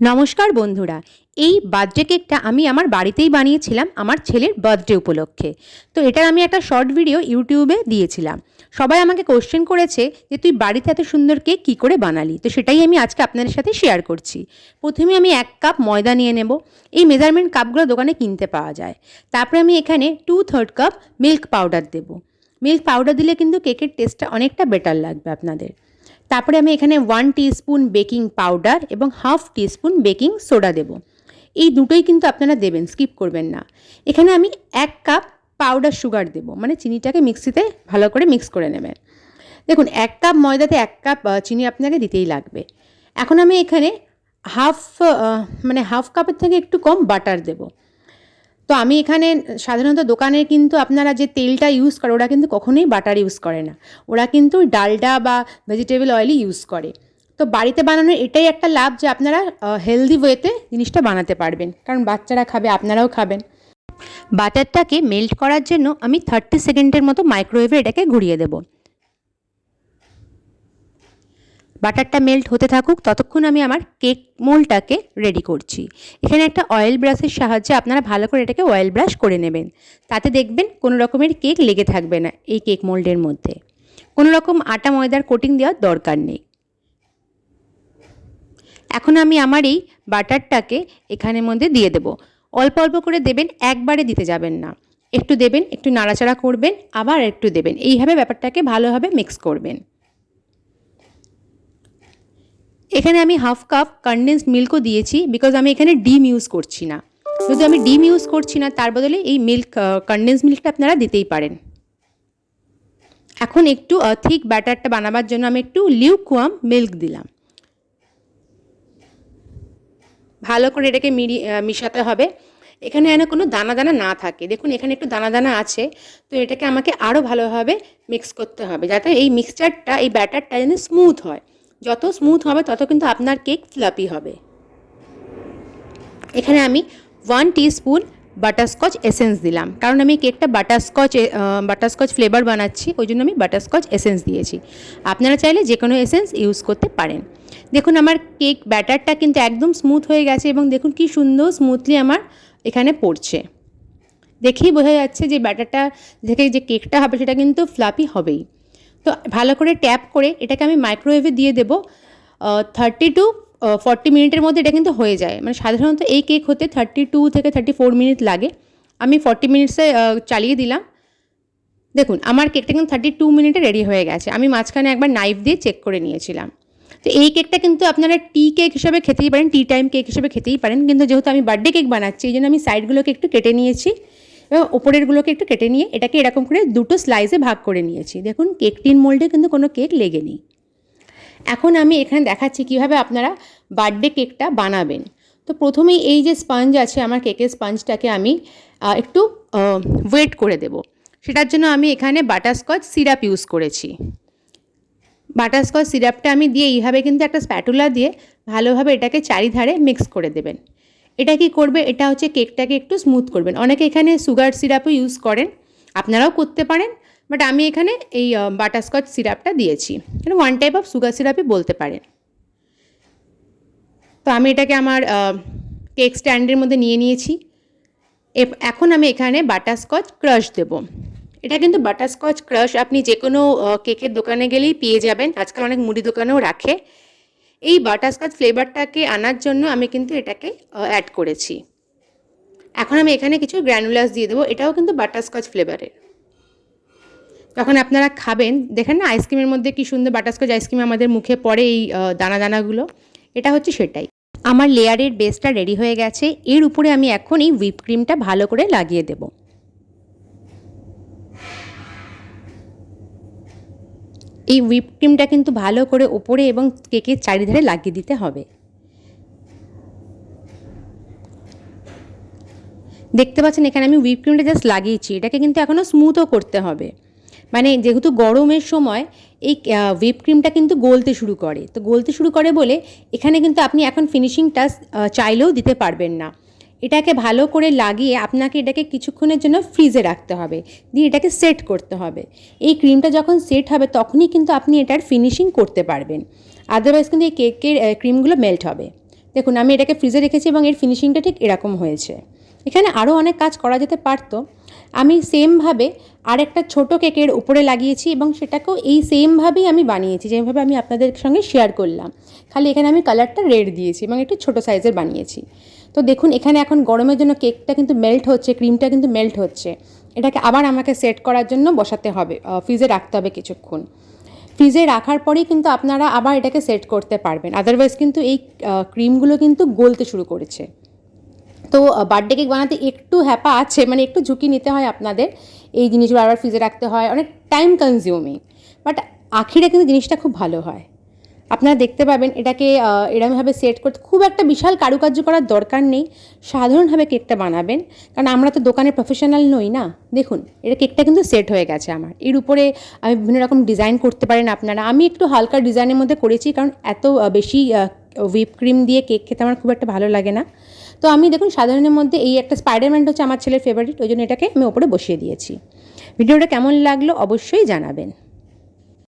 নমস্কার বন্ধুরা, এই বার্থডে কেকটা আমি আমার বাড়িতেই বানিয়েছিলাম আমার ছেলের বার্থডে উপলক্ষে। তো এটার আমি একটা শর্ট ভিডিও ইউটিউবে দিয়েছিলাম। সবাই আমাকে কোশ্চেন করেছে যে তুই বাড়িতে এত সুন্দর কেক কী করে বানালি, তো সেটাই আমি আজকে আপনাদের সাথে শেয়ার করছি। প্রথমে আমি 1 কাপ ময়দা নিয়ে নেব। এই মেজারমেন্ট কাপগুলো দোকানে কিনতে পাওয়া যায়। তারপরে আমি এখানে 2/3 কাপ মিল্ক পাউডার দেব। মিল্ক পাউডার দিলে কিন্তু কেকের টেস্টটা অনেকটা বেটার লাগবে আপনাদের। তারপরে আমি এখানে 1 টিস্পুন বেকিং পাউডার এবং 1/2 টিস্পুন বেকিং সোডা দেব। এই দুটোই কিন্তু আপনারা দেবেন, স্কিপ করবেন না। এখানে আমি 1 কাপ পাউডার সুগার দেব, মানে চিনিটাকে মিক্সিতে ভালো করে মিক্স করে নেবেন। দেখুন 1 কাপ ময়দাতে 1 কাপ চিনি আপনাকে দিতেই লাগবে। এখন আমি এখানে হাফ কাপের থেকে একটু কম বাটার দেব। তো আমি এখানে সাধারণত দোকানে কিন্তু আপনারা যে তেলটা ইউজ করে ওরা কিন্তু কখনোই বাটার ইউজ করে না, ওরা কিন্তু ডালডা বা ভেজিটেবল অয়েলই ইউজ করে। তো বাড়িতে বানানোর এটাই একটা লাভ যে আপনারা হেলদি ওয়েতে জিনিসটা বানাতে পারবেন, কারণ বাচ্চারা খাবে, আপনারাও খাবেন। বাটারটাকে মেল্ট করার জন্য আমি 30 সেকেন্ডের মতো মাইক্রোওয়েভে এটাকে ঘুরিয়ে দেব। বাটারটা মেল্ট হতে থাকুক, ততক্ষণ আমি আমার কেক মোল্ডটাকে রেডি করছি। এখানে একটা অয়েল ব্রাশের সাহায্যে আপনারা ভালো করে এটাকে অয়েল ব্রাশ করে নেবেন। তাতে দেখবেন কোনো রকমের কেক লেগে থাকবে না এই কেক মোল্ডের মধ্যে। কোনো রকম আটা ময়দার কোটিং দেওয়ার দরকার নেই। এখন আমি আমার এই বাটারটাকে এখানের মধ্যে দিয়ে দেব। অল্প অল্প করে দেবেন, একবারে দিতে যাবেন না। একটু দেবেন, একটু নাড়াচাড়া করবেন, আবার একটু দেবেন। এইভাবে ব্যাপারটাকে ভালোভাবে মিক্স করবেন। এখানে আমি 1/2 কাপ কনডেন্সড মিল্কও দিয়েছি, বিকজ আমি এখানে ডিম ইউজ করছি না। যদি আমি ডিম ইউজ করছি না, তার বদলে এই কনডেন্সড মিল্কটা আপনারা দিতেই পারেন। এখন একটু থিক ব্যাটারটা বানাবার জন্য আমি একটু লিউকওয়ার্ম মিল্ক দিলাম। ভালো করে এটাকে মিশাতে হবে। এখানে যেন কোনো দানা দানা না থাকে। দেখুন এখানে একটু দানা দানা আছে, তো এটাকে আমাকে আরও ভালোভাবে মিক্স করতে হবে, যাতে এই মিক্সচারটা, এই ব্যাটারটা যেন স্মুথ হয়। যত স্মুথ হবে তত কিন্তু আপনার কেক ফ্লাফি হবে। এখানে আমি 1 টিস্পুন বাটারস্কচ এসেন্স দিলাম, কারণ আমি কেকটা বাটারস্কচ ফ্লেভার বানাচ্ছি, ওই জন্য আমি বাটারস্কচ এসেন্স দিয়েছি। আপনারা চাইলে যে কোনো এসেন্স ইউজ করতে পারেন। দেখুন আমার কেক ব্যাটারটা কিন্তু একদম স্মুথ হয়ে গেছে, এবং দেখুন কি সুন্দর স্মুথলি আমার এখানে পড়ছে। দেখেই বোঝা যাচ্ছে যে ব্যাটারটা থেকে যে কেকটা হবে সেটা কিন্তু ফ্লাফি হবেই। তো ভালো করে ট্যাপ করে এটাকে আমি মাইক্রোওয়েভে দিয়ে দেবো। 30 to 40 মিনিটের মধ্যে এটা কিন্তু হয়ে যায়। মানে সাধারণত এই কেক হতে 32 থেকে 34 মিনিট লাগে। আমি 40 মিনিটসে চালিয়ে দিলাম। দেখুন আমার কেকটা কিন্তু 32 মিনিটে রেডি হয়ে গেছে। আমি মাঝখানে একবার নাইফ দিয়ে চেক করে নিয়েছিলাম। তো এই কেকটা কিন্তু আপনারা টি কেক হিসেবে খেতেই পারেন, টি টাইম কেক হিসেবে খেতেই পারেন, কিন্তু যেহেতু আমি বার্থডে কেক বানাচ্ছি এই জন্য আমি সাইডগুলোকে একটু কেটে নিয়েছি এবং ওপরেরগুলোকে একটু কেটে নিয়ে এটাকে এরকম করে দুটো স্লাইসে ভাগ করে নিয়েছি। দেখুন কেক টিন মোল্ডে কিন্তু কোনো কেক লেগে নেই। এখন আমি এখানে দেখাচ্ছি কীভাবে আপনারা বার্থডে কেকটা বানাবেন। তো প্রথমেই এই যে স্পঞ্জ আছে আমার কেকের স্পঞ্জটাকে আমি একটু ওয়েট করে দেব। সেটার জন্য আমি এখানে বাটারস্কচ সিরাপ ইউজ করেছি। বাটারস্কচ সিরাপটা আমি দিয়ে এইভাবে কিন্তু একটা স্প্যাটুলা দিয়ে ভালোভাবে এটাকে চারিধারে মিক্স করে দেবেন। এটা কি করবে, এটা হচ্ছে কেকটাকে একটু স্মুথ করবেন। অনেকে এখানে সুগার সিরাপও ইউজ করেন, আপনারাও করতে পারেন, বাট আমি এখানে এই বাটারস্কচ সিরাপটা দিয়েছি। এটা 1 টাইপ অফ সুগার সিরাপই বলতে পারেন। তো আমি এটাকে আমার কেক স্ট্যান্ডের মধ্যে নিয়ে নিয়েছি। এখন আমি এখানে বাটারস্কচ ক্রাশ দেব। এটা কিন্তু বাটারস্কচ ক্রাশ আপনি যে কোনো কেকের দোকানে গেলেই পেয়ে যাবেন, আজকাল অনেক মুদি দোকানেও রাখে। এই বাটারস্কচ ফ্লেভারটাকে আনার জন্য আমি কিন্তু এটাকে অ্যাড করেছি। এখন আমি এখানে কিছু গ্র্যানুলাস দিয়ে দেবো, এটাও কিন্তু বাটারস্কচ ফ্লেভারের। যখন আপনারা খাবেন, দেখেন না আইসক্রিমের মধ্যে কি সুন্দর বাটারস্কচ আইসক্রিম আমাদের মুখে পড়ে, এই দানা দানাগুলো, এটা হচ্ছে সেটাই। আমার লেয়ারের বেসটা রেডি হয়ে গেছে। এর উপরে আমি এখন এই হুইপ ক্রিমটা ভালো করে লাগিয়ে দেব। এই হুইপ ক্রিমটা কিন্তু ভালো করে ওপরে এবং কেকের চারিধারে লাগিয়ে দিতে হবে। দেখতে পাচ্ছেন এখানে আমি হুইপ ক্রিমটা জাস্ট লাগিয়েছি, এটাকে কিন্তু এখনও স্মুথও করতে হবে। মানে যেহেতু গরমের সময় এই হুইপ ক্রিমটা কিন্তু গলতে শুরু করে, তো গলতে শুরু করে বলে এখানে কিন্তু আপনি এখন ফিনিশিং টাচ চাইলেও দিতে পারবেন না। এটাকে ভালো করে লাগিয়ে আপনাকে এটাকে কিছুক্ষণের জন্য ফ্রিজে রাখতে হবে, দিয়ে এটাকে সেট করতে হবে। এই ক্রিমটা যখন সেট হবে তখনই কিন্তু আপনি এটার ফিনিশিং করতে পারবেন, আদারওয়াইজ কিন্তু এই কেকের ক্রিমগুলো মেল্ট হবে। দেখুন আমি এটাকে ফ্রিজে রেখেছি এবং এর ফিনিশিংটা ঠিক এরকম হয়েছে। এখানে আরও অনেক কাজ করা যেতে পারতো। আমি সেমভাবে আরেকটা ছোটো কেকের উপরে লাগিয়েছি এবং সেটাকেও এই সেমভাবেই আমি বানিয়েছি, যেভাবে আমি আপনাদের সঙ্গে শেয়ার করলাম। খালি এখানে আমি কালারটা রেড দিয়েছি এবং একটু ছোটো সাইজের বানিয়েছি। তো দেখুন এখানে এখন গরমের জন্য কেকটা কিন্তু মেল্ট হচ্ছে, ক্রিমটা কিন্তু মেল্ট হচ্ছে। এটাকে আবার আমাকে সেট করার জন্য বসাতে হবে, ফ্রিজে রাখতে হবে কিছুক্ষণ। ফ্রিজে রাখার পরেই কিন্তু আপনারা আবার এটাকে সেট করতে পারবেন, আদারওয়াইজ কিন্তু এই ক্রিমগুলো কিন্তু গলতে শুরু করেছে। তো বার্থডে কেক বানাতে একটু হ্যাপা আছে, মানে একটু ঝুঁকি নিতে হয় আপনাদের, এই জিনিসগুলো আবার ফ্রিজে রাখতে হয়, অনেক টাইম কনজিউমিং, বাট আখিরে কিন্তু জিনিসটা খুব ভালো হয়। আপনারা দেখতে পাবেন এটাকে এরকমভাবে সেট করতে খুব একটা বিশাল কারুকার্য করার দরকার নেই, সাধারণভাবে কেকটা বানাবেন, কারণ আমরা তো দোকানে প্রফেশনাল নই না। দেখুন এটা কেকটা কিন্তু সেট হয়ে গেছে আমার। এর উপরে আমি বিভিন্ন রকম ডিজাইন করতে পারেন আপনারা, আমি একটু হালকা ডিজাইনের মধ্যে করেছি, কারণ এত বেশি হুইপ ক্রিম দিয়ে কেক খেতে আমার খুব একটা ভালো লাগে না। তো আমি দেখুন সাধারণের মধ্যে এই একটা স্পাইডারম্যান হচ্ছে আমার ছেলের ফেভারিট, ওই জন্য এটাকে আমি ওপরে বসিয়ে দিয়েছি। ভিডিওটা কেমন লাগলো অবশ্যই জানাবেন।